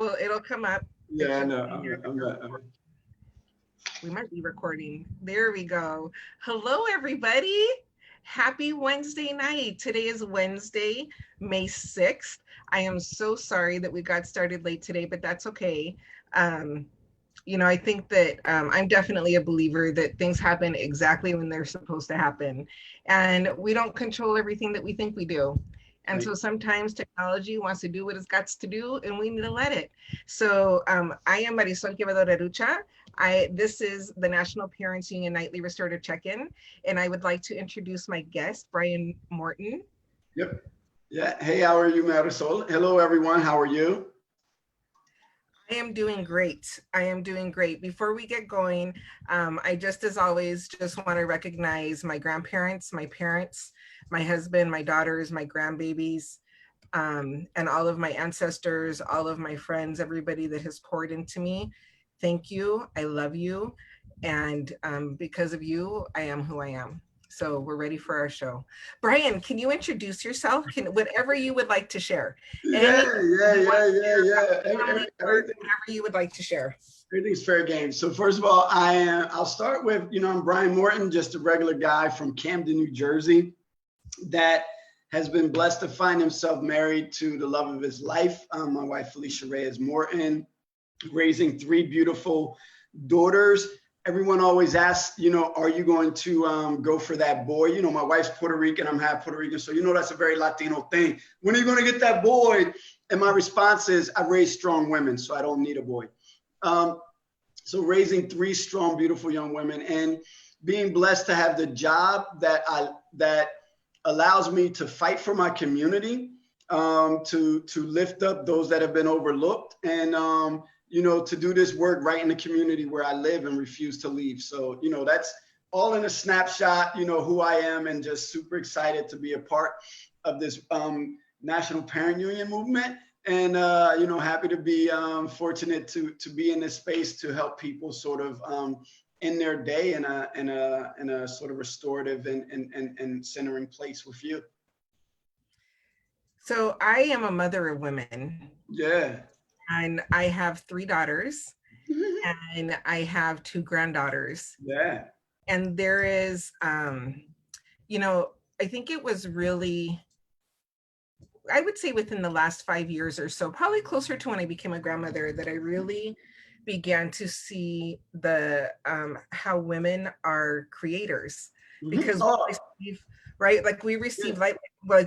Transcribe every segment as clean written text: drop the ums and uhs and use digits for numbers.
Well, it'll come up. Yeah, I know. We might be recording. There we go. Hello, everybody. Happy Wednesday night. Today is Wednesday, May 6th. I am so sorry that we got started late today, but that's okay. I think that I'm definitely a believer that things happen exactly when they're supposed to happen. And we don't control everything that we think we do. And so sometimes technology wants to do what it's got to do, and we need to let it. So I am Marisol Quevedo Rucha. This is the National Parents Union Nightly Restorative Check-In, and I would like to introduce my guest, Brian Morton. Yep. Yeah. Hey, how are you, Marisol? Hello, everyone. How are you? I am doing great. I am doing great. Before we get going, I just, as always, just want to recognize my grandparents, my parents, my husband, my daughters, my grandbabies, and all of my ancestors, all of my friends, everybody that has poured into me. Thank you. I love you. And because of you, I am who I am. So we're ready for our show. Brian, can you introduce yourself? Whatever you would like to share. Yeah. Whatever you would like to share. Everything's fair game. So first of all, I'll start with, I'm Brian Morton, just a regular guy from Camden, New Jersey, that has been blessed to find himself married to the love of his life. My wife, Felicia Reyes Morton, raising 3 beautiful daughters. Everyone always asks, are you going to go for that boy? My wife's Puerto Rican, I'm half Puerto Rican, so that's a very Latino thing. When are you going to get that boy? And my response is, I raise strong women, so I don't need a boy. So raising 3 strong, beautiful young women, and being blessed to have the job that allows me to fight for my community, to lift up those that have been overlooked, and to do this work right in the community where I live and refuse to leave. So, that's all in a snapshot, who I am, and just super excited to be a part of this National Parent Union movement. And, happy to be fortunate to be in this space to help people sort of in their day in a sort of restorative and centering place with you. So I am a mother of women. Yeah. And I have 3 daughters and I have 2 granddaughters. Yeah. And there is, I think it was really, I would say within the last 5 years or so, probably closer to when I became a grandmother, that I really began to see the how women are creators, because right, like we receive like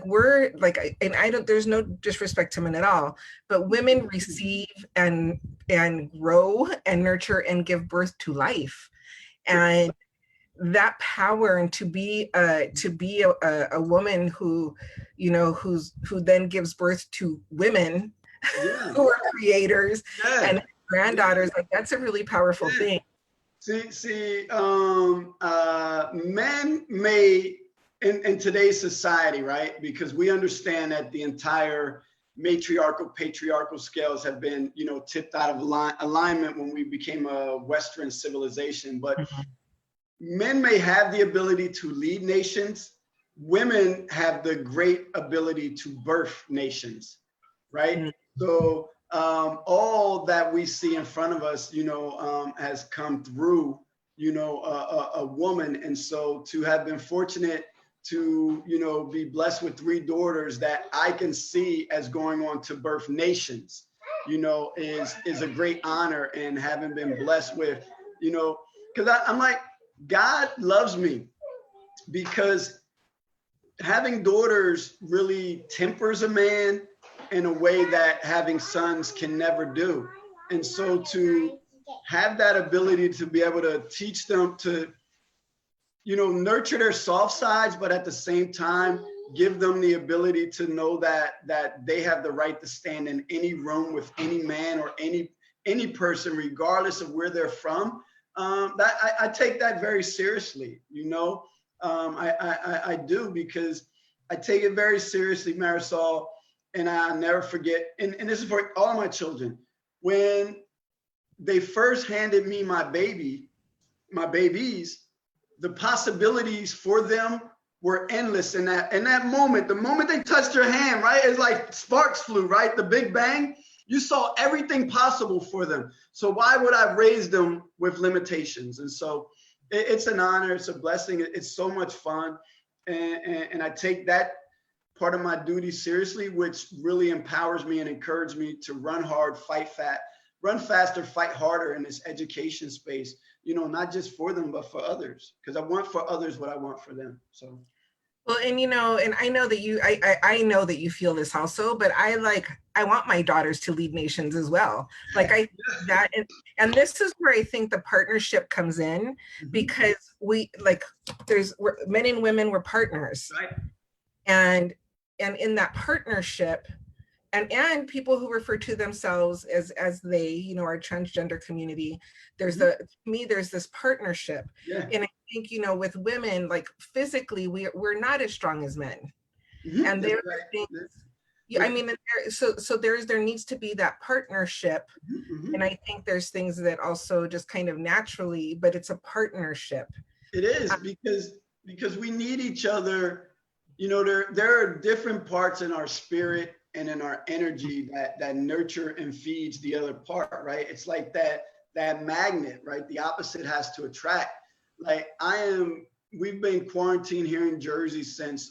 we're like, and I don't, there's no disrespect to men at all, but women receive and grow and nurture and give birth to life, and that power, and to be a woman who who then gives birth to women who are creators and granddaughters, like that's a really powerful thing. See, men may in today's society, right? Because we understand that the entire matriarchal, patriarchal scales have been, tipped out of alignment when we became a Western civilization. But men may have the ability to lead nations. Women have the great ability to birth nations, right? So all that we see in front of us, has come through, a woman. And so to have been fortunate to, be blessed with 3 daughters that I can see as going on to birth nations, is a great honor. And having been blessed with, because I'm like, God loves me, because having daughters really tempers a man in a way that having sons can never do. And so to have that ability to be able to teach them to, nurture their soft sides, but at the same time, give them the ability to know that they have the right to stand in any room with any man or any person, regardless of where they're from. That I take that very seriously, I do, because I take it very seriously, Marisol, and I'll never forget, and this is for all my children, when they first handed me my babies, the possibilities for them were endless in that moment. The moment they touched your hand, right, it's like sparks flew, right? The Big Bang. You saw everything possible for them. So why would I raise them with limitations? And so it's an honor. It's a blessing. It's so much fun. And I take that part of my duty seriously, which really empowers me and encourages me to run hard, run faster, fight harder in this education space, you know, not just for them, but for others, because I want for others what I want for them. So. Well, and you know, and I know that I know that you feel this also, but I want my daughters to lead nations as well. Like I that and this is where I think the partnership comes in, because men and women were partners. Right. And in that partnership, and people who refer to themselves as they, you know, our transgender community, there's to me there's this partnership. Yeah. And I think, you know, with women, like physically we're not as strong as men. And there are things, I mean, so there needs to be that partnership. And I think there's things that also just kind of naturally, but it's a partnership. It is, because we need each other. You know, there are different parts in our spirit and in our energy that nurture and feeds the other part, right? It's like that magnet, right? The opposite has to attract. Like we've been quarantined here in Jersey since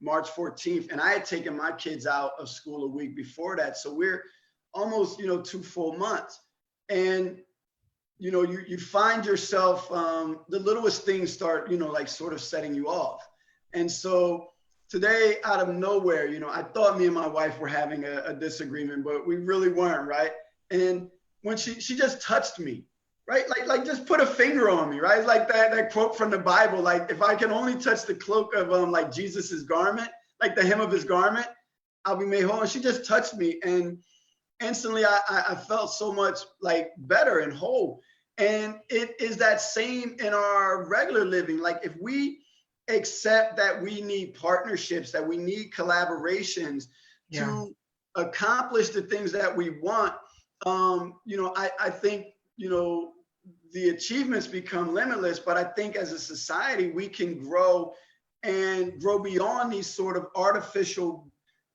March 14th, and I had taken my kids out of school a week before that. So we're almost, you know, 2 full months. And, you know, you find yourself, the littlest things start, you know, like sort of setting you off. And so today, out of nowhere, you know, I thought me and my wife were having a disagreement, but we really weren't, right? And when she just touched me, right? Like just put a finger on me, right? Like that quote from the Bible, like if I can only touch the cloak of like Jesus's garment, like the hem of his garment, I'll be made whole. And she just touched me, and instantly I felt so much like better and whole. And it is that same in our regular living. Like if we accept that we need partnerships, that we need collaborations to accomplish the things that we want, you know, I think, you know, the achievements become limitless. But I think as a society, we can grow and grow beyond these sort of artificial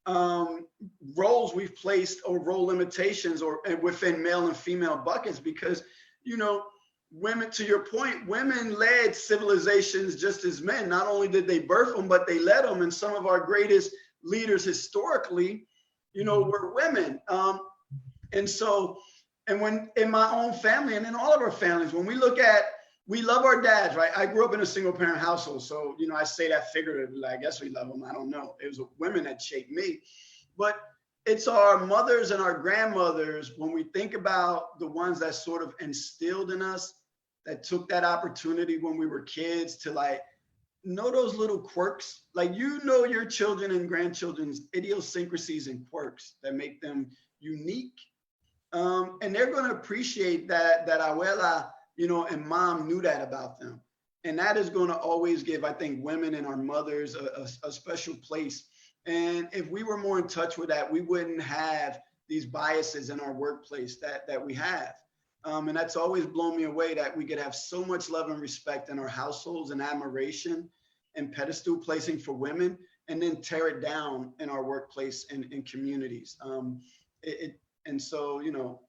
roles we've placed, or role limitations, or within male and female buckets. Because, you know, women, to your point, women led civilizations just as men. Not only did they birth them, but they led them. And some of our greatest leaders historically, you know, were women. And so, and when in my own family and in all of our families, when we look at, we love our dads, right? I grew up in a single parent household. So, you know, I say that figuratively. I guess we love them. I don't know. It was women that shaped me. But it's our mothers and our grandmothers, when we think about the ones that sort of instilled in us, that took that opportunity when we were kids to like know those little quirks. Like, you know, your children and grandchildren's idiosyncrasies and quirks that make them unique. And they're going to appreciate that abuela, you know, and mom knew that about them. And that is going to always give, I think, women and our mothers a special place. And if we were more in touch with that, we wouldn't have these biases in our workplace that we have. And that's always blown me away, that we could have so much love and respect in our households and admiration and pedestal placing for women, and then tear it down in our workplace and in communities. And so, you know,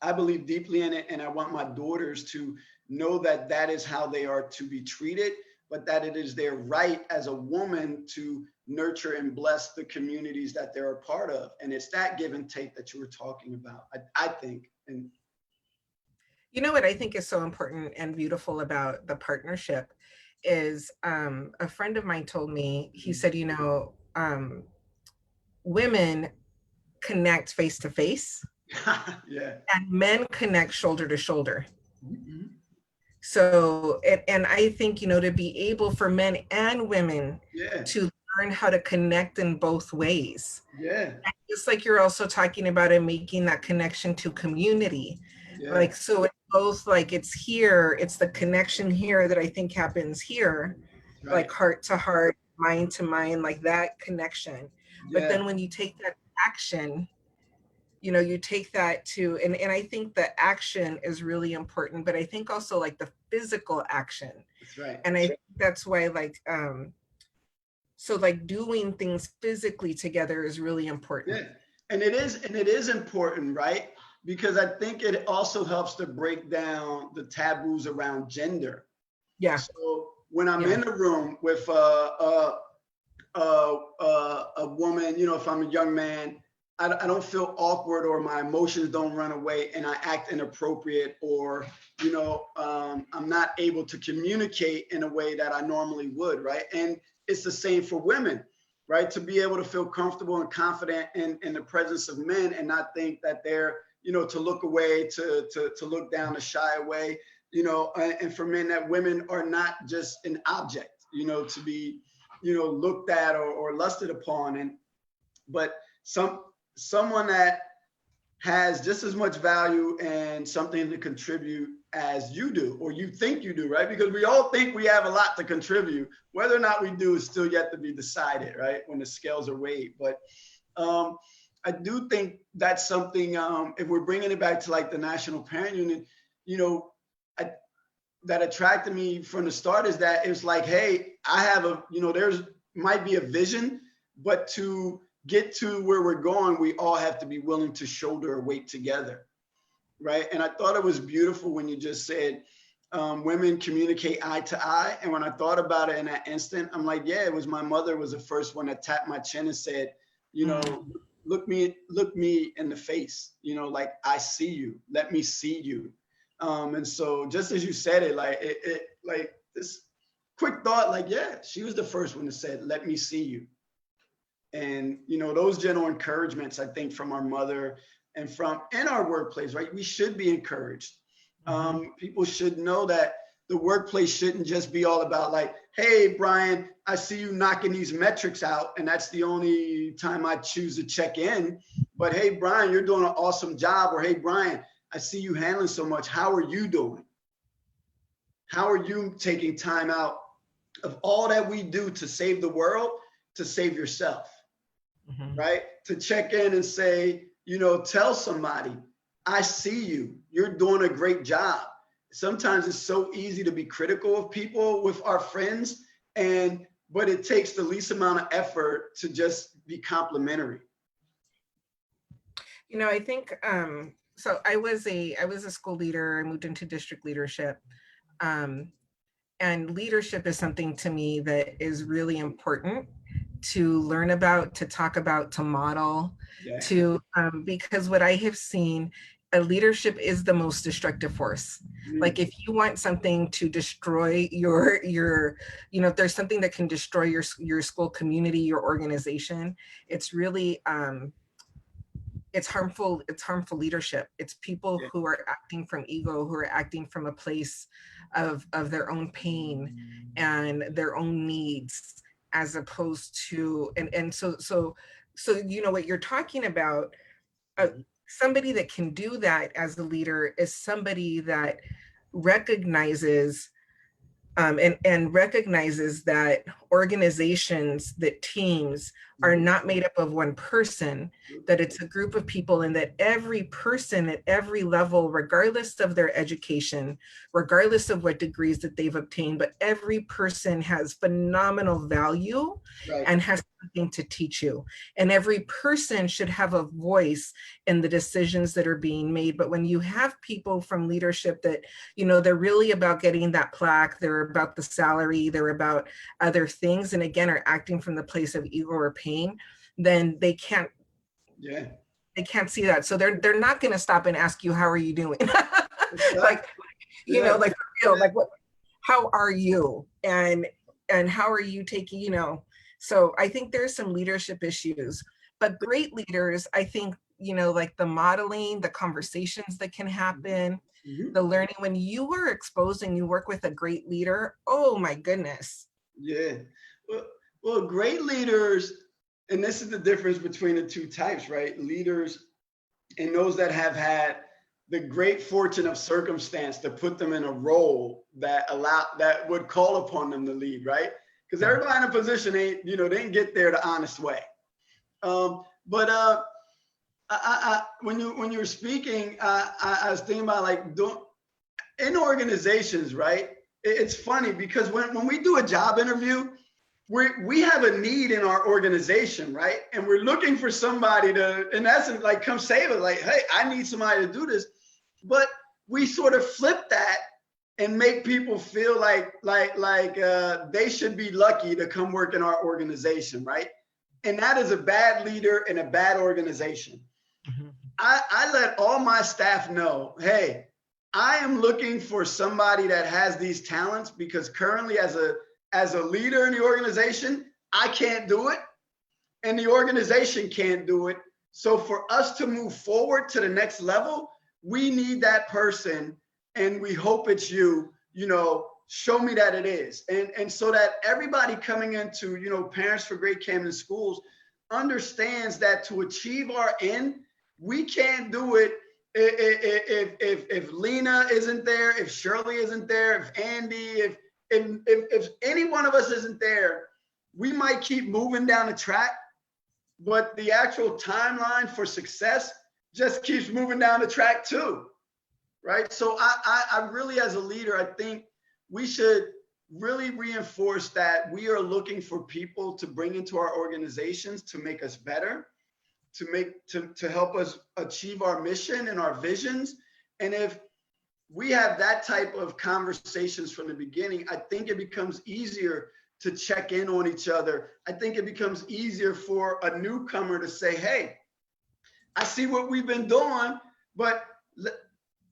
I believe deeply in it, and I want my daughters to know that that is how they are to be treated, but that it is their right as a woman to nurture and bless the communities that they're a part of. And it's that give and take that you were talking about, I think. And you know what I think is so important and beautiful about the partnership is a friend of mine told me, he said, you know, women connect face to face, yeah, and men connect shoulder to shoulder. mm-hmm. So, and I think, you know, to be able for men and women Yeah, to learn how to connect in both ways. yeah, And just like you're also talking about it, making that connection to community. yeah, Like, so it's both like it's here, it's the connection here that I think happens here, right, like heart to heart, mind to mind, like that connection. But yeah, then when you take that action, you know, you take that to, and I think the action is really important, but I think also like the physical action. that's right. And I think that's why like, so like doing things physically together is really important. Yeah. and it is important, right? Because I think it also helps to break down the taboos around gender. Yeah. So when I'm Yeah. in a room with a woman, you know, if I'm a young man, I don't feel awkward or my emotions don't run away and I act inappropriate or, you know, I'm not able to communicate in a way that I normally would, right? And it's the same for women, right? To be able to feel comfortable and confident in the presence of men and not think that they're, you know, to look away, to look down, to shy away, you know, and for men that women are not just an object, you know, to be, you know, looked at or lusted upon, and but someone that has just as much value and something to contribute as you do, or you think you do, right? Because we all think we have a lot to contribute. Whether or not we do is still yet to be decided, right? When the scales are weighed. But I do think that's something, if we're bringing it back to like the National Parent Union, you know, that attracted me from the start is that it's like, hey, I have a, you know, there's might be a vision, but to get to where we're going, we all have to be willing to shoulder a weight together, right? And I thought it was beautiful when you just said women communicate eye to eye. And when I thought about it in that instant, I'm like, yeah, it was my mother was the first one that tapped my chin and said, you know, look me in the face, you know, like I see you, let me see you. And so just as you said it, like like this quick thought, like, yeah, she was the first one that said, let me see you. And, you know, those gentle encouragements, I think, from our mother and from in our workplace, right? We should be encouraged. People should know that the workplace shouldn't just be all about like, hey, Brian, I see you knocking these metrics out, and that's the only time I choose to check in. But hey, Brian, you're doing an awesome job. Or hey, Brian, I see you handling so much. How are you doing? How are you taking time out of all that we do to save the world, to save yourself, right? To check in and say, you know, tell somebody, I see you. You're doing a great job. Sometimes it's so easy to be critical of people with our friends, but it takes the least amount of effort to just be complimentary. You know, I think so I was a school leader. I moved into district leadership. And leadership is something to me that is really important to learn about, to talk about, to model, to because what I have seen, a leadership is the most destructive force. Like if you want something to destroy your, you know, if there's something that can destroy your school community, your organization, it's really, it's harmful leadership. It's people who are acting from ego, who are acting from a place of their own pain and their own needs, as opposed to, and so you know what you're talking about, somebody that can do that as a leader is somebody that recognizes and recognizes that organizations, that teams are not made up of one person, that it's a group of people, and that every person at every level, regardless of their education, regardless of what degrees that they've obtained, but every person has phenomenal value and has something to teach you. And every person should have a voice in the decisions that are being made. But when you have people from leadership that, you know, they're really about getting that plaque, they're about the salary, they're about other things, and again are acting from the place of ego or pain, then they can't see that. So they're not going to stop and ask you, how are you doing? Like, you know, like for real, like, what, how are you, and how are you taking, you know? So I think there's some leadership issues, but great leaders, I think, you know, like the modeling, the conversations that can happen, the learning, when you are exposed and you work with a great leader, oh my goodness. Yeah. Well, great leaders, and this is the difference between the two types, right? Leaders and those that have had the great fortune of circumstance to put them in a role that would call upon them to lead, right? Because everybody in a position ain't, you know, they didn't get there the honest way. But when you were speaking, I was thinking about like in organizations, right? It's funny because when we do a job interview, we have a need in our organization, right? And we're looking for somebody to, in essence, like come save us. Like, hey, I need somebody to do this. But we sort of flip that and make people feel like they should be lucky to come work in our organization, right? And that is a bad leader and a bad organization. Mm-hmm. I let all my staff know, hey, I am looking for somebody that has these talents, because currently as a leader in the organization, I can't do it and the organization can't do it. So for us to move forward to the next level, we need that person, and we hope it's you, show me that it is. And so that everybody coming into, Parents for Great Camden Schools understands that to achieve our end, we can't do it if Lena isn't there, if Shirley isn't there, if Andy, if any one of us isn't there. We might keep moving down the track, but the actual timeline for success just keeps moving down the track too, right? So I really, as a leader, I think we should really reinforce that we are looking for people to bring into our organizations to make us better, to help us achieve our mission and our visions. And if we have that type of conversations from the beginning, I think it becomes easier to check in on each other. I think it becomes easier for a newcomer to say, hey, I see what we've been doing, but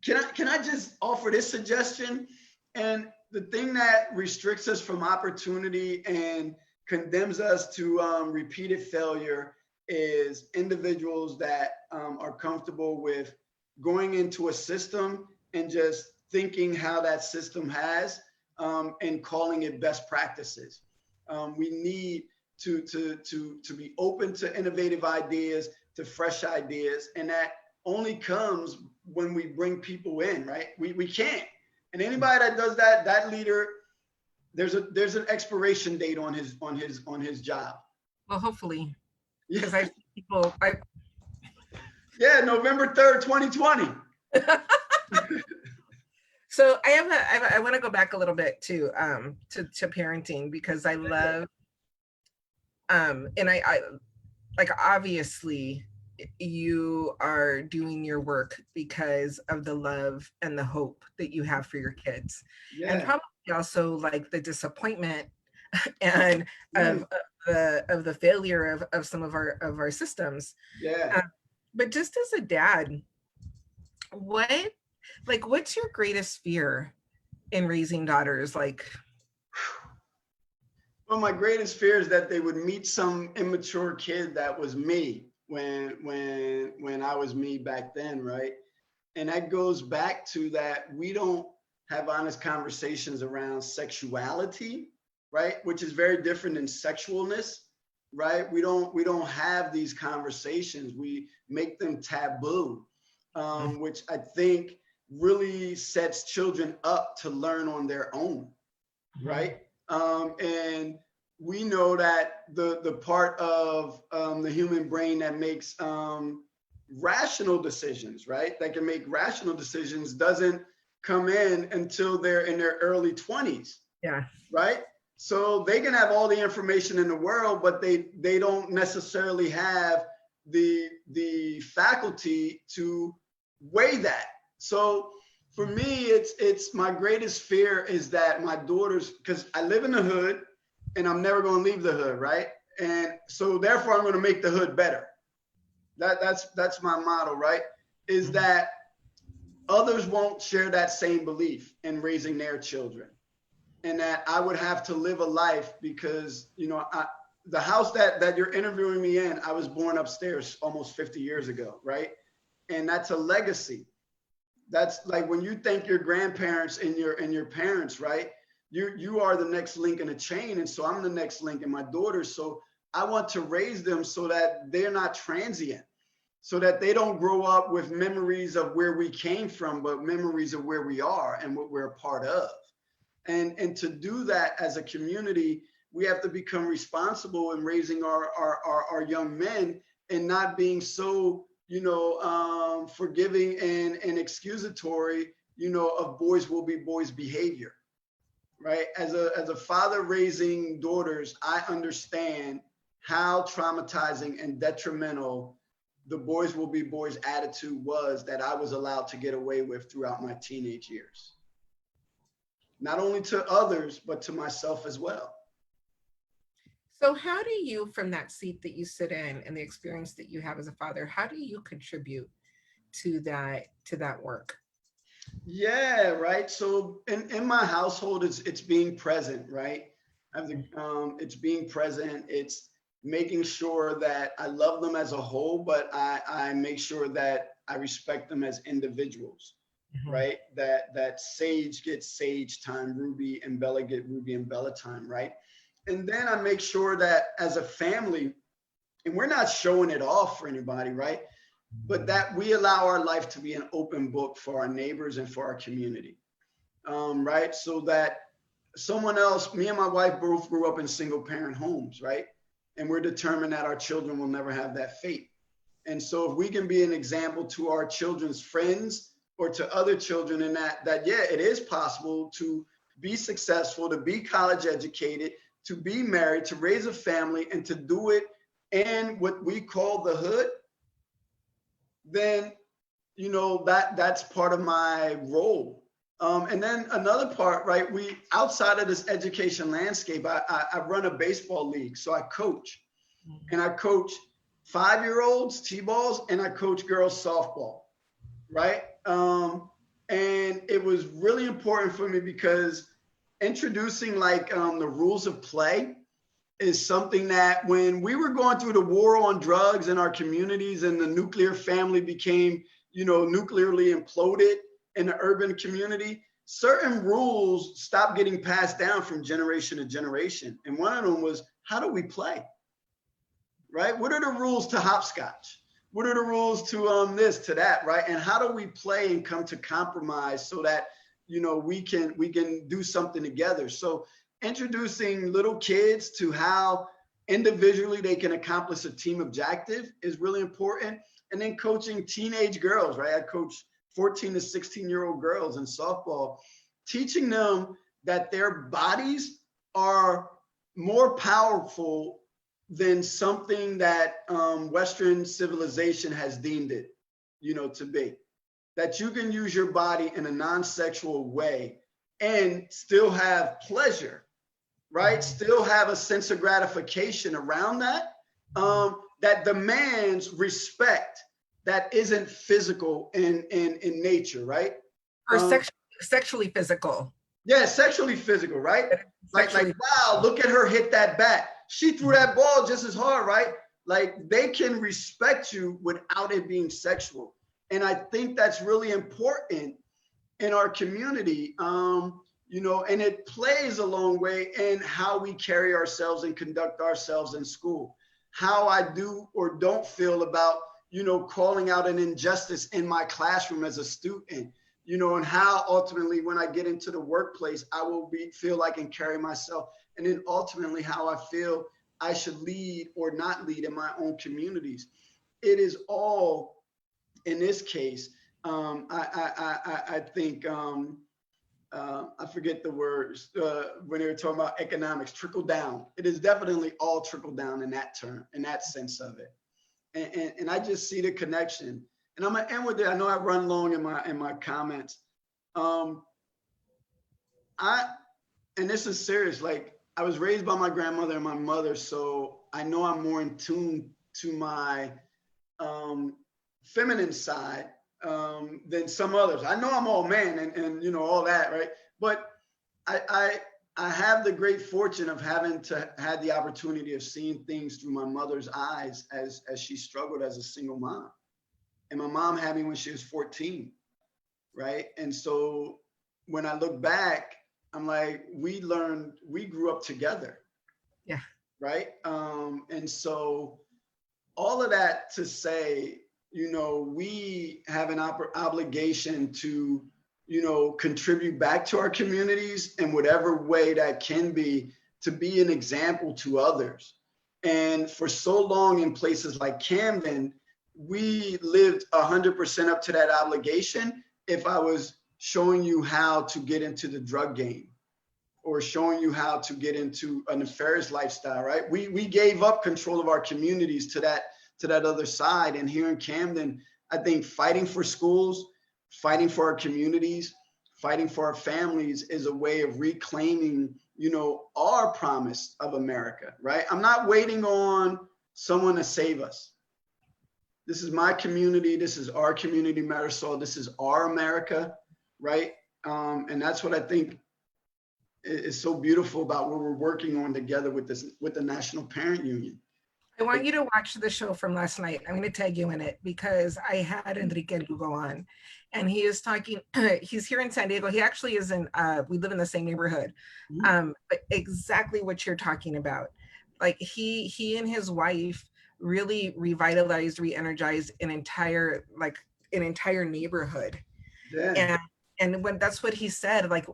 can I just offer this suggestion? And the thing that restricts us from opportunity and condemns us to repeated failure is individuals that are comfortable with going into a system and just thinking how that system has and calling it best practices. We need to be open to innovative ideas, to fresh ideas, and that only comes when we bring people in, right? We can't. And anybody that does that, that leader, there's an expiration date on his job. Well, hopefully, because I see people. Yeah, November 3rd, 2020. So I want to go back a little bit to parenting, because I love and I like, obviously you are doing your work because of the love and the hope that you have for your kids. Yeah. And probably also like the disappointment and of the failure of some of our systems. Yeah. But just as a dad, what's your greatest fear in raising daughters? Well, my greatest fear is that they would meet some immature kid that was me when I was me back then, right? And that goes back to that we don't have honest conversations around sexuality, right? Which is very different than sexualness, right? We don't have these conversations. We make them taboo, which I think really sets children up to learn on their own, right? And we know that the part of the human brain that makes rational decisions, right? That can make rational decisions doesn't come in until they're in their early 20s. Yeah. Right? So they can have all the information in the world, but they don't necessarily have the faculty to weigh that. So for me, it's my greatest fear is that my daughters, because I live in the hood and I'm never going to leave the hood, right? And so therefore I'm going to make the hood better. That's my motto, right? Is that others won't share that same belief in raising their children, and that I would have to live a life because, the house that you're interviewing me in, I was born upstairs almost 50 years ago, right? And that's a legacy. That's like when you thank your grandparents and your parents, right? You are the next link in the chain. And so I'm the next link in my daughters. So I want to raise them so that they're not transient, so that they don't grow up with memories of where we came from, but memories of where we are and what we're a part of. And to do that as a community, we have to become responsible in raising our young men and not being so, forgiving and excusatory, of boys will be boys behavior, right? As a father raising daughters, I understand how traumatizing and detrimental the boys will be boys attitude was that I was allowed to get away with throughout my teenage years. Not only to others, but to myself as well. So how do you, from that seat that you sit in and the experience that you have as a father, how do you contribute to that work? Yeah, right. So in my household, it's being present, right? It's being present. It's making sure that I love them as a whole, but I make sure that I respect them as individuals, Mhm. right? That Sage gets Sage time, Ruby and Bella get Ruby and Bella time, right? And then I make sure that as a family, and we're not showing it off for anybody, right? But that we allow our life to be an open book for our neighbors and for our community, right? So that someone else, me and my wife both grew up in single parent homes, right? And we're determined that our children will never have that fate. And so if we can be an example to our children's friends or to other children in that yeah, it is possible to be successful, to be college educated, to be married, to raise a family, and to do it in what we call the hood, then that's part of my role. And then another part, right? We outside of this education landscape, I run a baseball league, so I coach, and I coach 5-year-olds t-balls, and I coach girls softball, right? And it was really important for me because introducing like the rules of play is something that when we were going through the war on drugs in our communities and the nuclear family became, nuclearly imploded in the urban community, certain rules stopped getting passed down from generation to generation. And one of them was, how do we play? Right? What are the rules to hopscotch? What are the rules to this, to that, right? And how do we play and come to compromise so that we can do something together? So introducing little kids to how individually they can accomplish a team objective is really important. And then coaching teenage girls, right? I coach 14 to 16-year-old girls in softball, teaching them that their bodies are more powerful than something that Western civilization has deemed it, to be. That you can use your body in a non-sexual way and still have pleasure, right? Still have a sense of gratification around that, that demands respect that isn't physical in nature, right? Or Um, sexually physical. yeah, sexually physical, right? Like Sexually wow, physical. look at her hit that bat. She threw that ball just as hard, right? Like they can respect you without it being sexual. And I think that's really important in our community. And it plays a long way in how we carry ourselves and conduct ourselves in school. How I do or don't feel about, calling out an injustice in my classroom as a student, and how ultimately when I get into the workplace, I will feel like and carry myself. And then ultimately how I feel I should lead or not lead in my own communities. It is all, in this case, I think, I forget the words when they were talking about economics, trickle down. It is definitely all trickle down in that term, in that sense of it. And I just see the connection. And I'm gonna end with it. I know I run long in my comments. Um, I and this is serious. Like I was raised by my grandmother and my mother, so I know I'm more in tune to my um, feminine side than some others. I know I'm all man and all that, right? But I have the great fortune of having to had the opportunity of seeing things through my mother's eyes as she struggled as a single mom. And my mom had me when she was 14, right? And so when I look back, I'm like, we grew up together, Yeah. right? And so all of that to say, we have an obligation to, contribute back to our communities in whatever way that can be, to be an example to others. And for so long in places like Camden, we lived 100% up to that obligation if I was showing you how to get into the drug game, or showing you how to get into a nefarious lifestyle, right? We gave up control of our communities to that other side. And here in Camden, I think fighting for schools, fighting for our communities, fighting for our families is a way of reclaiming, our promise of America, right? I'm not waiting on someone to save us. This is my community. This is our community, Marisol. This is our America, right? And that's what I think is so beautiful about what we're working on together with the National Parent Union. I want you to watch the show from last night. I'm going to tag you in it because I had Enrique Lugo on, and he is talking. He's here in San Diego. He actually is in. We live in the same neighborhood, but exactly what you're talking about. Like he and his wife really revitalized, re-energized an entire neighborhood. Yeah. And when that's what he said, like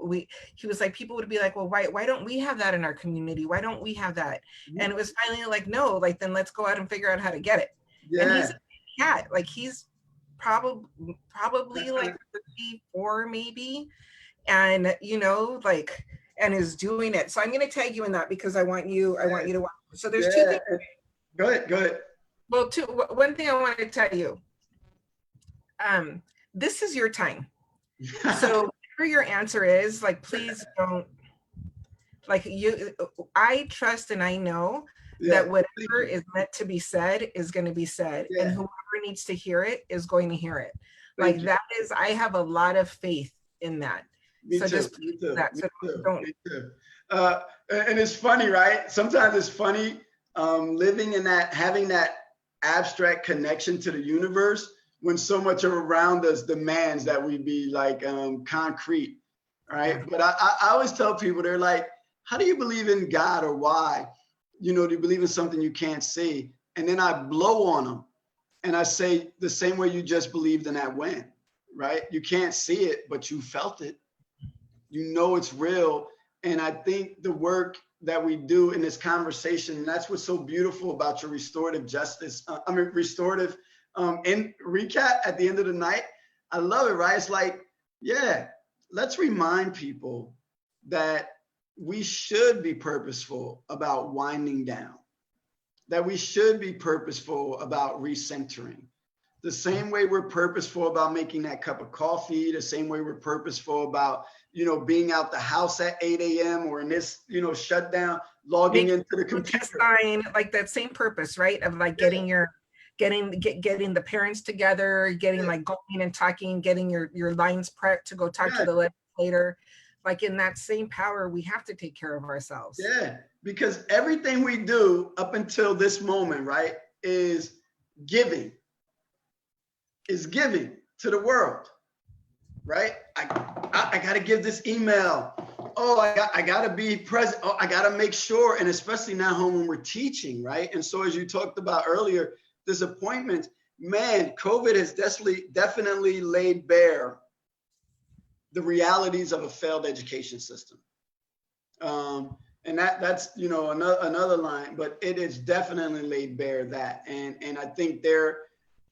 he was like, people would be like, well, why don't we have that in our community? Why don't we have that? And it was finally like, no, like, then let's go out and figure out how to get it. Yeah. And he's a cat, like he's probably like 34 maybe. And, and is doing it. So I'm going to tag you in that because I want you to watch. So there's two things. Go ahead. Well, one thing I want to tell you, this is your time. So whatever your answer is, like, please don't, like, I trust and I know that whatever is meant to be said is going to be said, and whoever needs to hear it is going to hear it. Like that is, I have a lot of faith in that. Me so too. just Me too. that. Me So too. don't. Me too. And it's funny, right? Sometimes it's funny living in that, having that abstract connection to the universe when so much around us demands that we be like concrete, right? But I always tell people, they're like, how do you believe in God, or why? Do you believe in something you can't see? And then I blow on them and I say, the same way you just believed in that wind, right? You can't see it, but you felt it. You know it's real. And I think the work that we do in this conversation, that's what's so beautiful about your restorative justice, restorative in recap at the end of the night. I love it, right? It's like, let's remind people that we should be purposeful about winding down, that we should be purposeful about recentering. The same way we're purposeful about making that cup of coffee, the same way we're purposeful about, being out the house at 8 a.m. or in this, shutdown, logging into the computer. Sign, like that same purpose, right? Of like getting the parents together, getting like going and talking, getting your lines prepped to go talk to the legislator. Like in that same power, we have to take care of ourselves. Yeah, because everything we do up until this moment, right, is giving to the world, right? I got to give this email. Oh, I got to be present. Oh, I got to make sure. And especially now when we're teaching, right? And so as you talked about earlier, disappointment, man, COVID has definitely laid bare the realities of a failed education system. And that's, another line, but it is definitely laid bare that. And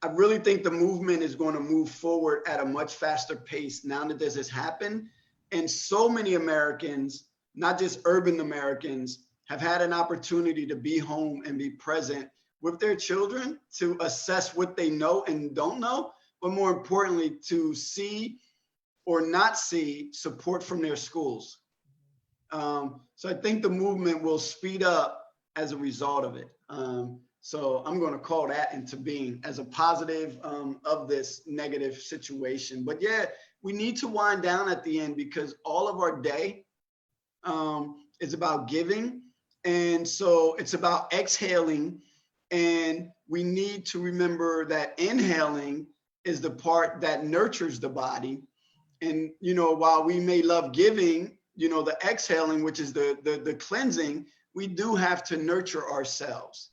I really think the movement is going to move forward at a much faster pace now that this has happened. And so many Americans, not just urban Americans, have had an opportunity to be home and be present with their children to assess what they know and don't know, but more importantly, to see or not see support from their schools. So I think the movement will speed up as a result of it. So I'm going to call that into being as a positive of this negative situation. But we need to wind down at the end because all of our day is about giving. And so it's about exhaling. And we need to remember that inhaling is the part that nurtures the body. And, while we may love giving, the exhaling, which is the cleansing, we do have to nurture ourselves.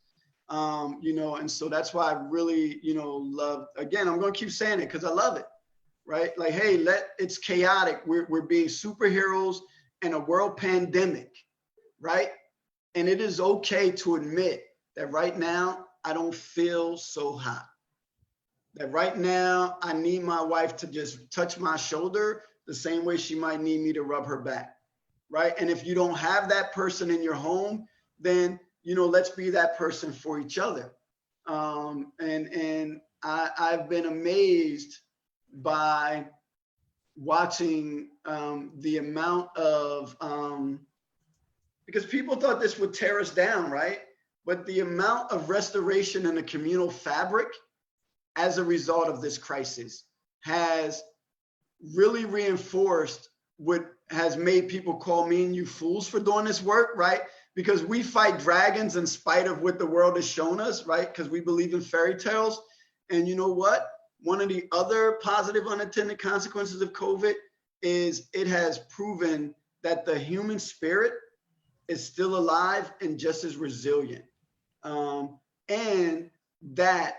And so that's why I really, love, again, I'm going to keep saying it because I love it, right? Like, hey, it's chaotic. We're being superheroes in a world pandemic, right? And it is okay to admit that right now, I don't feel so hot. That right now, I need my wife to just touch my shoulder the same way she might need me to rub her back, right? And if you don't have that person in your home, then, you know, let's be that person for each other. And I've been amazed by watching the amount of, because people thought this would tear us down, right? But the amount of restoration in the communal fabric as a result of this crisis has really reinforced what has made people call me and you fools for doing this work, right? Because we fight dragons in spite of what the world has shown us, right? Because we believe in fairy tales. And you know what? One of the other positive unintended consequences of COVID is it has proven that the human spirit is still alive and just as resilient. And that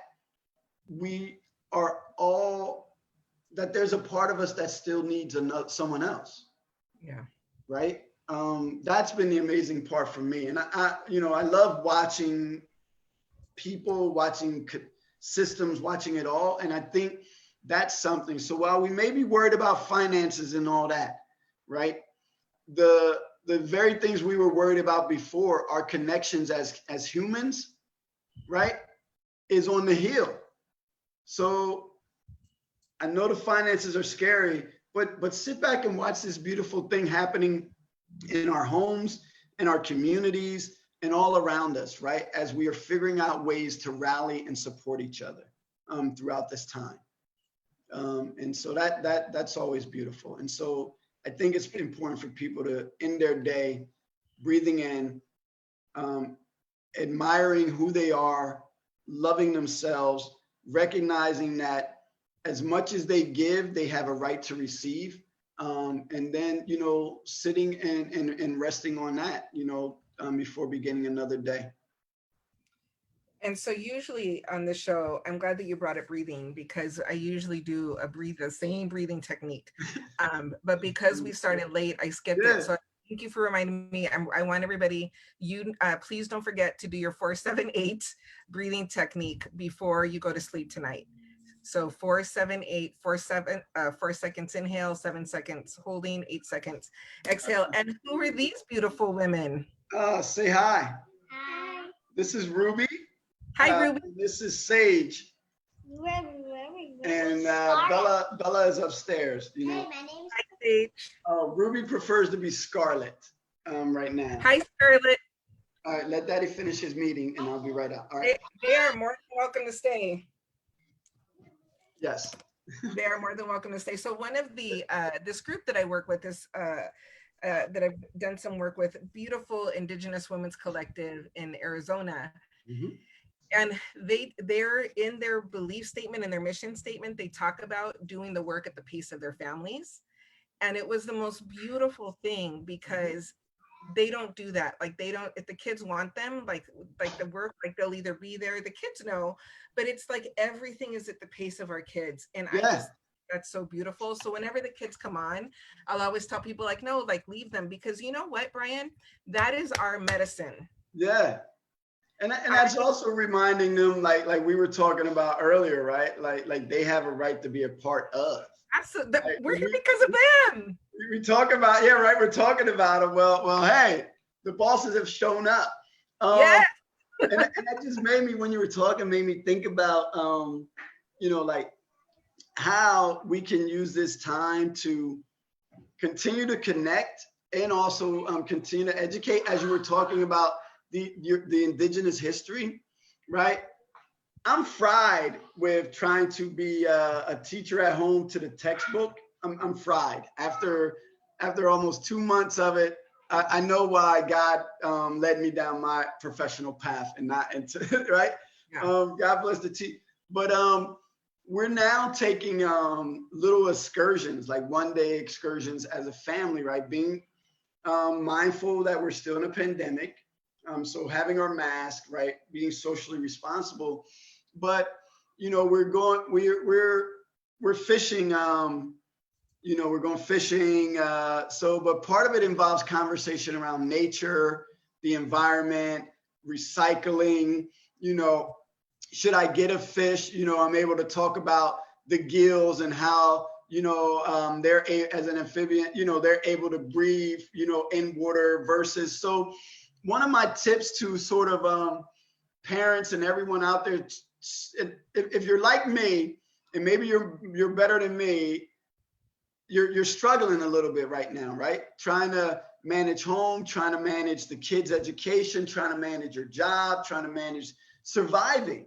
we are all, that there's a part of us that still needs someone else. Yeah. Right. That's been the amazing part for me. And I you know, I love watching people, watching systems, watching it all. And I think that's something. So while we may be worried about finances and all that, right? The very things we were worried about before, our connections as humans, right, is on the hill. So I know the finances are scary, but sit back and watch this beautiful thing happening in our homes, in our communities, and all around us, right? As we are figuring out ways to rally and support each other throughout this time. And so that's always beautiful. And so I think it's important for people to end their day breathing in, admiring who they are, loving themselves, recognizing that as much as they give, they have a right to receive. And then, you know, sitting and resting on that, you know, before beginning another day. And so usually on the show, I'm glad that you brought up breathing, because I usually do the same breathing technique. But because we started late, I skipped it. So thank you for reminding me. I want everybody, please don't forget to do your 4-7-8 breathing technique before you go to sleep tonight. So 4-7-8, 4 seconds inhale, 7 seconds holding, 8 seconds exhale. And who are these beautiful women? Say hi. Hi. This is Ruby. Hi, Ruby. This is Sage. And Bella is upstairs. You know. Hey, my name's Hi, Sage. Ruby prefers to be Scarlet right now. Hi, Scarlett. All right, let Daddy finish his meeting and I'll be right out. All right. They are more than welcome to stay. Yes. They are more than welcome to stay. So one of the, this group that I work with is, that I've done some work with, beautiful Indigenous Women's Collective in Arizona. Mm-hmm. And they're in their belief statement and their mission statement, they talk about doing the work at the pace of their families. And it was the most beautiful thing, because they don't do that. Like, they don't, if the kids want them, like the work, like they'll either be there, the kids know, but it's like everything is at the pace of our kids. And that's so beautiful. So whenever the kids come on, I'll always tell people, like, no, like, leave them, because you know what, Brian, that is our medicine. Yeah. And that's also reminding them, like we were talking about earlier, right? Like they have a right to be a part of. Absolutely. Like, we're here because of them. We talk about, yeah, right. We're talking about them. Well, hey, the bosses have shown up. Yeah. and that just made me, when you were talking, made me think about, you know, like how we can use this time to continue to connect and also continue to educate, as you were talking about the Indigenous history, right? I'm fried with trying to be a teacher at home to the textbook. I'm fried after almost 2 months of it. I know why God led me down my professional path and not into right. Yeah. God bless the team. But we're now taking little excursions, like 1-day excursions as a family, right? Being mindful that we're still in a pandemic. So having our mask, right? Being socially responsible. But, you know, we're fishing, you know, we're going fishing. But part of it involves conversation around nature, the environment, recycling, you know, should I get a fish? You know, I'm able to talk about the gills and how, as an amphibian, they're able to breathe, in water versus. So one of my tips to sort of parents and everyone out there, if you're like me, and maybe you're better than me, you're struggling a little bit right now, right? Trying to manage home, trying to manage the kids' education, trying to manage your job, trying to manage surviving,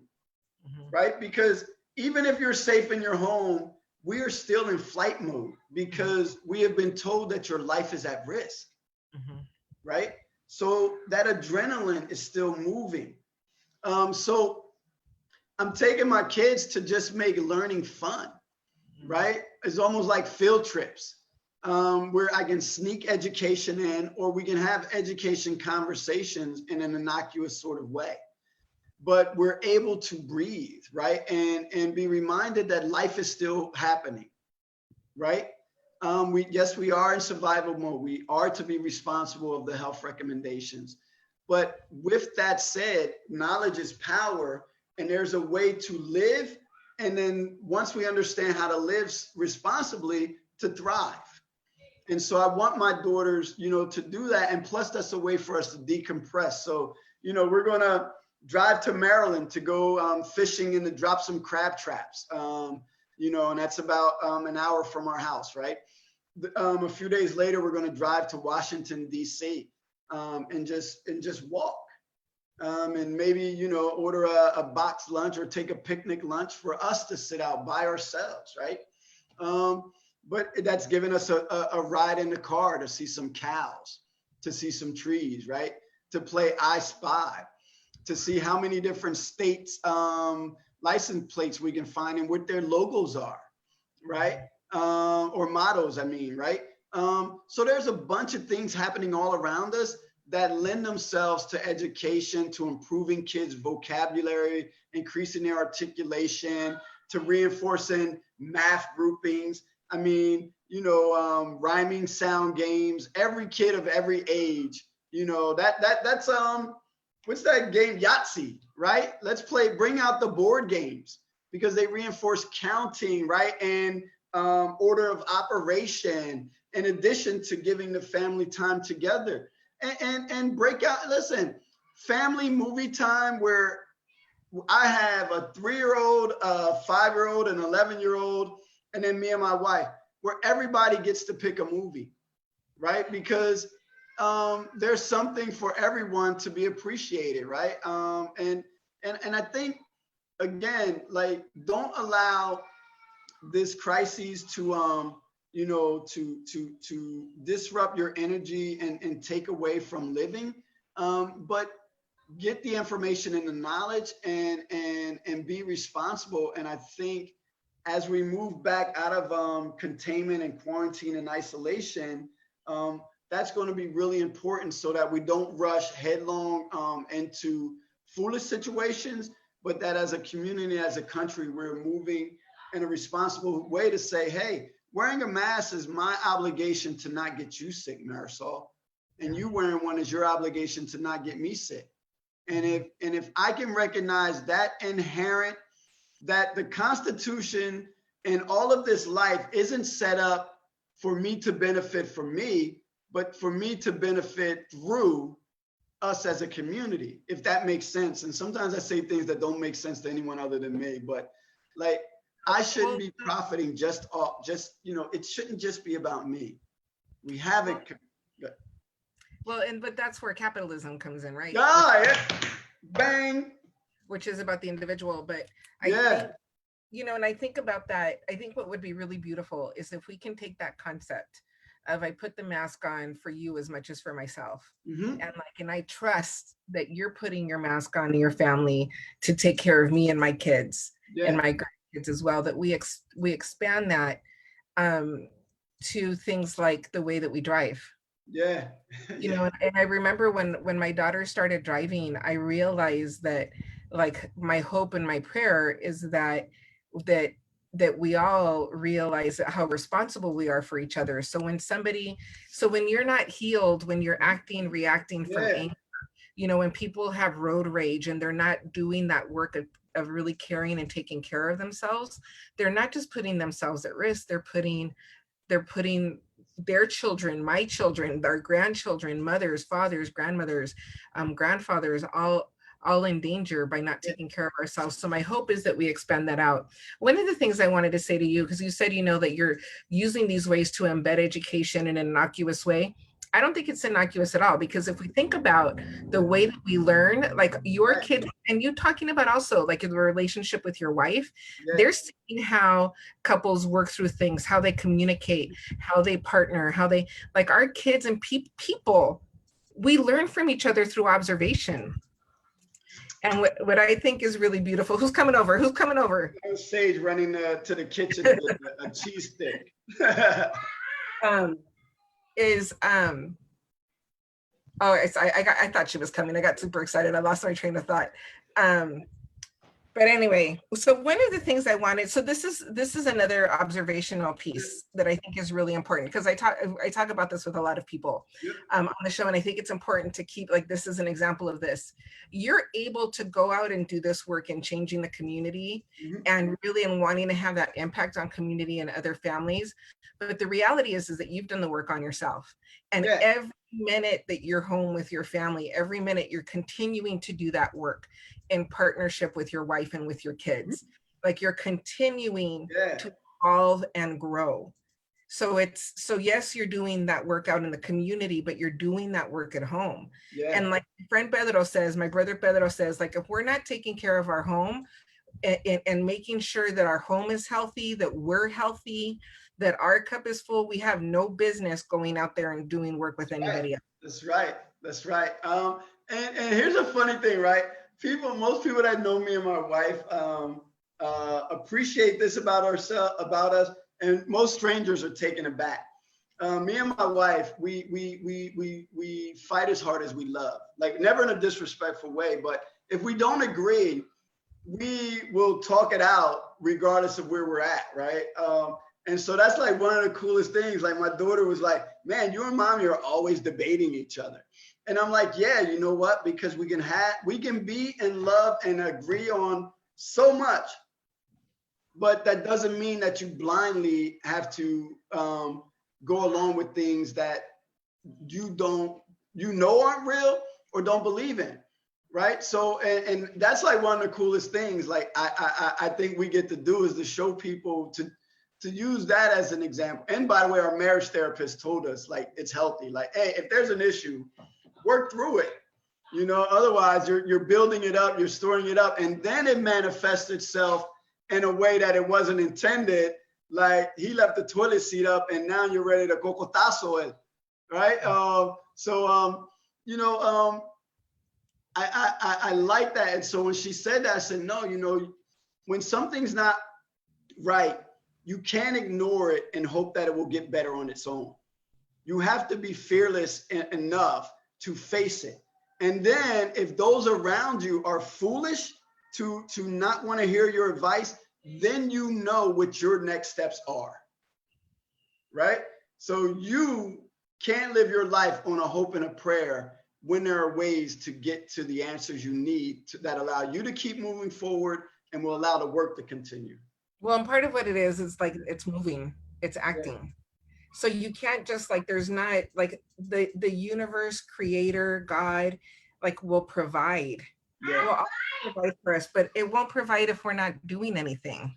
right? Because even if you're safe in your home, we are still in flight mode because we have been told that your life is at risk, right? So that adrenaline is still moving. So I'm taking my kids to just make learning fun, right? It's almost like field trips, where I can sneak education in, or we can have education conversations in an innocuous sort of way. But we're able to breathe, right? And be reminded that life is still happening, right? We are in survival mode. We are to be responsible of the health recommendations. But with that said, knowledge is power, and there's a way to live. And then once we understand how to live responsibly, to thrive. And so I want my daughters, to do that. And plus, that's a way for us to decompress. So, we're going to drive to Maryland to go fishing and to drop some crab traps, and that's about an hour from our house, right? A few days later, we're going to drive to Washington, D.C., and just walk. And maybe, order a box lunch or take a picnic lunch for us to sit out by ourselves, right? But that's given us a ride in the car to see some cows, to see some trees, right? To play I Spy, to see how many different states license plates we can find and what their logos are, right? Or mottos, I mean, right? So there's a bunch of things happening all around us that lend themselves to education, to improving kids' vocabulary, increasing their articulation, to reinforcing math groupings. I mean, rhyming sound games. Every kid of every age, that's what's that game? Yahtzee, right? Let's bring out the board games because they reinforce counting, right? And order of operation, in addition to giving the family time together. And break out, listen, family movie time where I have a 3-year-old, a 5-year-old, an 11-year-old, and then me and my wife, where everybody gets to pick a movie, right? Because there's something for everyone to be appreciated, right? And I think, again, like, don't allow this crisis to to disrupt your energy and take away from living, but get the information and the knowledge and be responsible. And I think as we move back out of containment and quarantine and isolation, that's going to be really important so that we don't rush headlong into foolish situations, but that as a community, as a country, we're moving in a responsible way to say, hey, wearing a mask is my obligation to not get you sick, Marisol. And you wearing one is your obligation to not get me sick. And if I can recognize that inherent, that the Constitution and all of this life isn't set up for me to benefit from me, but for me to benefit through us as a community, if that makes sense. And sometimes I say things that don't make sense to anyone other than me, but like, I shouldn't be profiting it shouldn't just be about me. We have it. Well, but that's where capitalism comes in, right? Yeah. Bang. Which is about the individual. But I think, and I think about that, I think what would be really beautiful is if we can take that concept of I put the mask on for you as much as for myself. And I trust that you're putting your mask on in your family to take care of me and my kids and my grandkids as well, that we expand that to things like the way that we drive. And I remember when my daughter started driving, I realized that, like, my hope and my prayer is that we all realize how responsible we are for each other. So when you're not healed, when you're reacting from anger, when people have road rage and they're not doing that work of really caring and taking care of themselves, they're not just putting themselves at risk, they're putting their children, my children, their grandchildren, mothers, fathers, grandmothers, grandfathers, all in danger by not taking care of ourselves. So my hope is that we expand that out. One of the things I wanted to say to you, because you said, that you're using these ways to embed education in an innocuous way. I don't think it's innocuous at all, because if we think about the way that we learn, like your Right. kids, and you talking about also like in the relationship with your wife, Yeah. they're seeing how couples work through things, how they communicate, how they partner, how they, like our kids and people, we learn from each other through observation. And what I think is really beautiful, who's coming over? Who's coming over? Sage running to the kitchen with a cheese stick. I thought she was coming. I got super excited. I lost my train of thought. But anyway, so one of the things I wanted, so this is another observational piece that I think is really important, because I talk about this with a lot of people on the show, and I think it's important to keep, like, this is an example of this. You're able to go out and do this work in changing the community and really in wanting to have that impact on community and other families. But the reality is that you've done the work on yourself. And every minute that you're home with your family, every minute you're continuing to do that work in partnership with your wife and with your kids. Like you're continuing to evolve and grow. So yes, you're doing that work out in the community, but you're doing that work at home. And like my friend Pedro says, my brother Pedro says, like, if we're not taking care of our home and making sure that our home is healthy, that we're healthy, that our cup is full, we have no business going out there and doing work with anybody else. That's right. That's right. And here's a funny thing, right? Most people that know me and my wife appreciate this about us, and most strangers are taken aback. Me and my wife, we fight as hard as we love, like never in a disrespectful way, but if we don't agree, we will talk it out regardless of where we're at, right? And so that's like one of the coolest things. Like my daughter was like, man, you and mommy are always debating each other. And I'm like, yeah, you know what? Because we can be in love and agree on so much, but that doesn't mean that you blindly have to go along with things that you aren't real or don't believe in. Right. So, and that's like one of the coolest things, like I think we get to do, is to show people to use that as an example. And by the way, our marriage therapist told us, like, it's healthy. Like, hey, if there's an issue, work through it. Otherwise you're building it up, you're storing it up, and then it manifests itself in a way that it wasn't intended. Like he left the toilet seat up and now you're ready to cocotazo it. Right. I like that. And so when she said that, I said, no, when something's not right, you can't ignore it and hope that it will get better on its own. You have to be fearless enough to face it. And then if those around you are foolish to not want to hear your advice, then you know what your next steps are. Right? So you can't live your life on a hope and a prayer when there are ways to get to the answers you need that allow you to keep moving forward and will allow the work to continue. Well, and part of what it is like, it's moving, it's acting. So you can't just, like, there's not, like, the universe, creator, God, like, will provide. Will also provide for us, but it won't provide if we're not doing anything.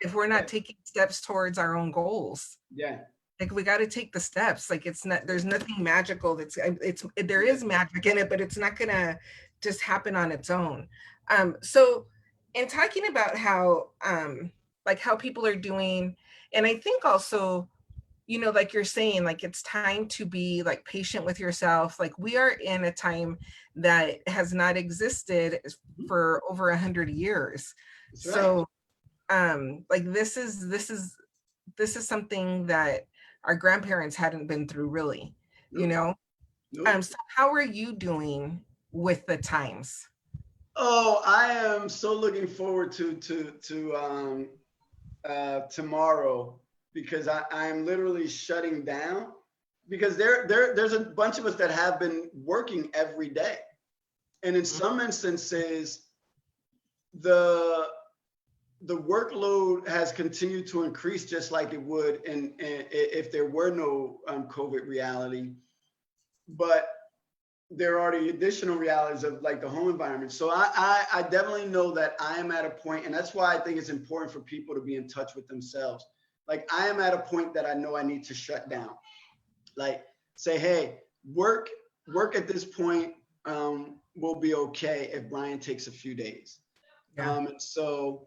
If we're not taking steps towards our own goals. Like, we got to take the steps. Like, there's nothing magical. There is magic in it, but it's not gonna just happen on its own. So in talking about how people are doing, and I think also, like you're saying, like, it's time to be, like, patient with yourself. Like, we are in a time that has not existed for over 100 years. That's so like, this is something that our grandparents hadn't been through, really. So how are you doing with the times? Oh, I am so looking forward to tomorrow, because I'm literally shutting down, because there's a bunch of us that have been working every day, and in some instances the workload has continued to increase just like it would if there were no COVID reality. But there are the additional realities of like the home environment. So I definitely know that I am at a point, and that's why I think it's important for people to be in touch with themselves. Like I am at a point that I know I need to shut down. Like say, hey, work at this point will be okay if Brian takes a few days. Yeah. So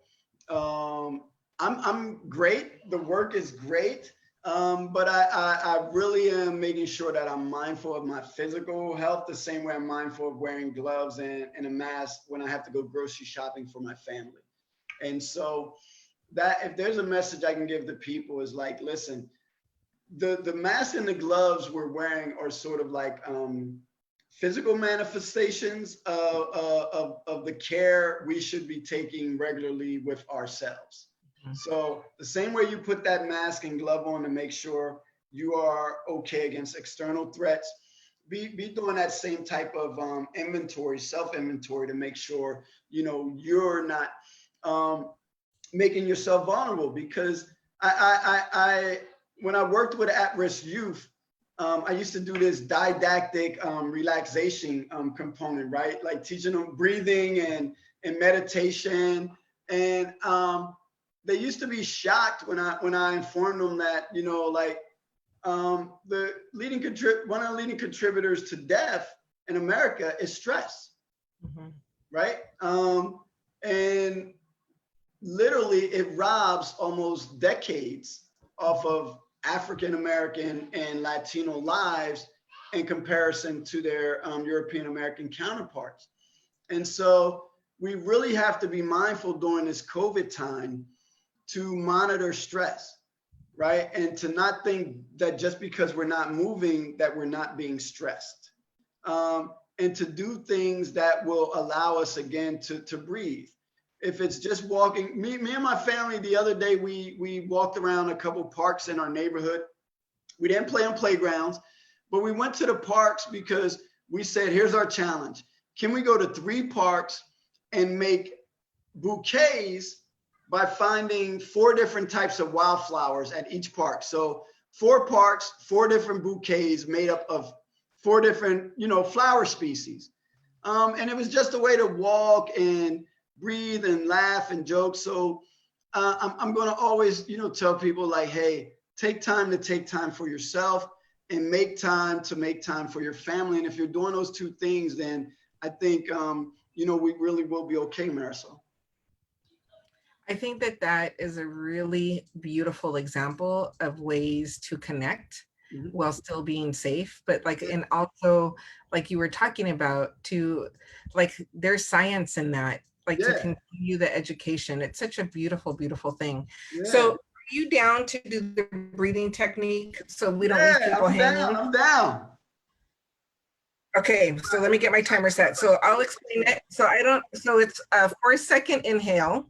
I'm great. The work is great. But I really am making sure that I'm mindful of my physical health the same way I'm mindful of wearing gloves and a mask when I have to go grocery shopping for my family. And so that if there's a message I can give to people is like, listen, the mask and the gloves we're wearing are sort of like physical manifestations of the care we should be taking regularly with ourselves. So the same way you put that mask and glove on to make sure you are okay against external threats, be doing that same type of inventory, self-inventory to make sure, you're not making yourself vulnerable. Because I when I worked with at-risk youth, I used to do this didactic relaxation component, right? Like teaching them breathing and meditation. And they used to be shocked when I informed them that, the one of the leading contributors to death in America is stress, right? And literally it robs almost decades off of African American and Latino lives in comparison to their European American counterparts. And so we really have to be mindful during this COVID time to monitor stress, right? And to not think that just because we're not moving, that we're not being stressed. And to do things that will allow us again to breathe. If it's just walking, me and my family the other day, we walked around a couple parks in our neighborhood. We didn't play on playgrounds, but we went to the parks because we said, here's our challenge. Can we go to 3 parks and make bouquets by finding 4 different types of wildflowers at each park? So 4 parks, 4 different bouquets made up of 4 different, flower species. And it was just a way to walk and breathe and laugh and joke. So I'm going to always, tell people like, hey, take time for yourself and make time for your family. And if you're doing those 2 things, then I think, we really will be okay, Marisol. I think that is a really beautiful example of ways to connect while still being safe. But and also like you were talking about there's science in that, to continue the education. It's such a beautiful, beautiful thing. Yeah. So are you down to do the breathing technique so we don't leave people hanging? I'm down. Okay, so let me get my timer set. So I'll explain it. So it's a 4-second inhale,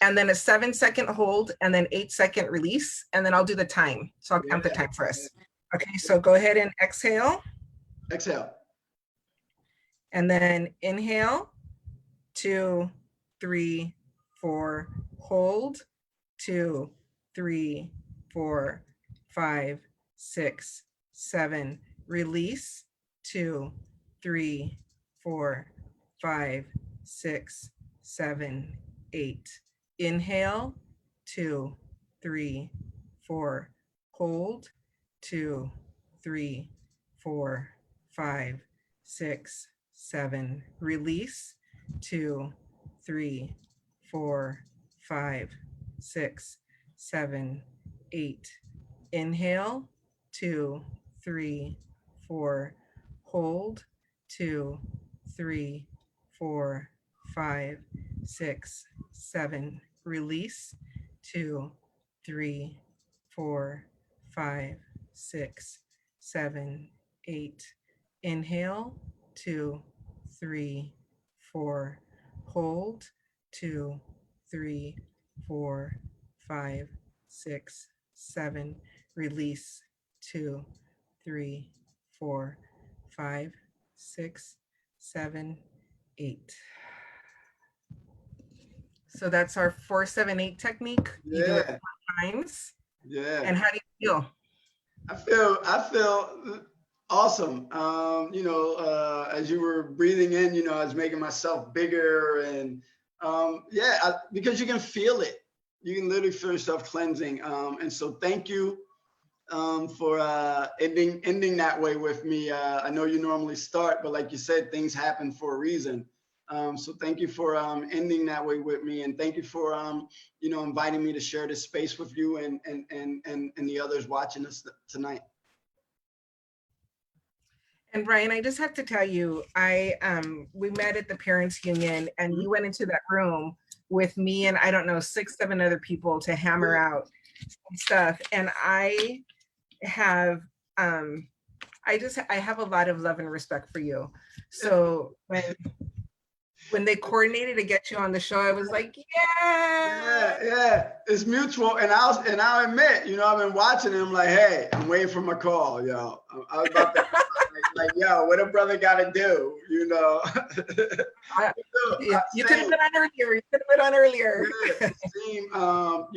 and then a 7-second hold, and then 8-second release, and then I'll do the time. So I'll count the time for us. Okay, so go ahead and exhale. Exhale. And then inhale, 2, 3, 4, hold, 2, 3, 4, 5, 6, 7, release, 2, 3, 4, 5, 6, 7, 8. Inhale, 2, 3, 4, hold, 2, 3, 4, 5, 6, 7, release, 2, 3, 4, 5, 6, 7, 8. Inhale, 2, 3, 4, hold, 2, 3, 4, 5, 6, 7, release, 2, 3, 4, 5, 6, 7, 8. Inhale, 2, 3, 4, hold, 2, 3, 4, 5, 6, 7, release, 2, 3, 4, 5, 6, 7, 8. So that's our 4-7-8 technique. You do it Yeah, 4 times. yeah. And how do you feel? I feel awesome. As you were breathing in, I was making myself bigger, and because you can feel it. You can literally feel yourself cleansing. And so thank you for ending that way with me. I know you normally start, but like you said, things happen for a reason. So thank you for ending that way with me, and thank you for inviting me to share this space with you and the others watching us tonight. And Brian, I just have to tell you, we met at the parents union, and you went into that room with me and I don't know 6-7 other people to hammer out some stuff. And I have I have a lot of love and respect for you. So when they coordinated to get you on the show, I was like, Yeah, yeah. yeah, it's mutual, and I'll admit, I've been watching it. I'm like, hey, I'm waiting for my call, yo. I was about to like, yo, what a brother got to do, You could have Same, been on earlier. You could have been on earlier. yeah, same. And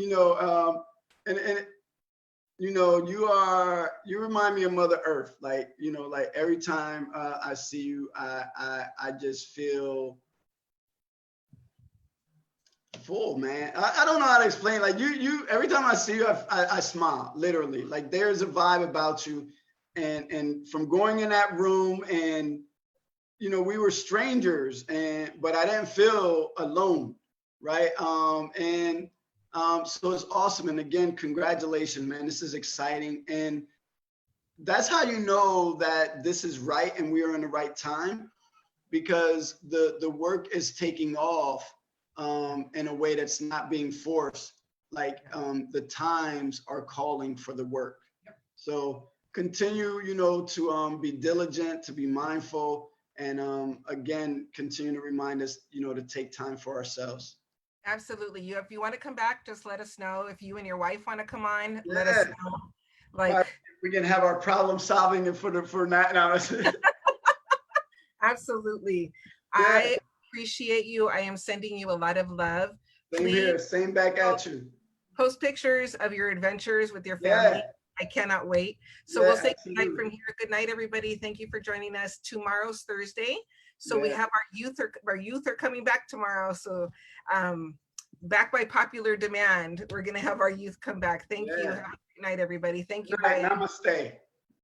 you remind me of Mother Earth. Like every time I see you, I just feel full, man. I don't know how to explain. Like you every time I see you, I smile, literally. Like there's a vibe about you, and from going in that room, and we were strangers, but I didn't feel alone, right? So it's awesome. And again, congratulations, man. This is exciting, and that's how you know that this is right and we are in the right time, because the work is taking off in a way that's not being forced. Like the times are calling for the work. So continue, to be diligent, to be mindful, and again, continue to remind us, to take time for ourselves. Absolutely. If you want to come back, just let us know. If you and your wife want to come on, let us Yeah, know. Like, we can have our problem solving for that now. absolutely. Yeah, I appreciate you. I am sending you a lot of love. same Please here, same back at you. post pictures of your adventures with your family. Yeah, I cannot wait. So we'll yeah, say good night absolutely. from here. Good night, everybody. Thank you for joining us. Tomorrow's Thursday. So we Yeah, have our youth are coming back tomorrow. So back by popular demand, we're gonna have our youth come back. Thank you. yeah. Have a good night, everybody. Thank you, Good night. Brian. Namaste.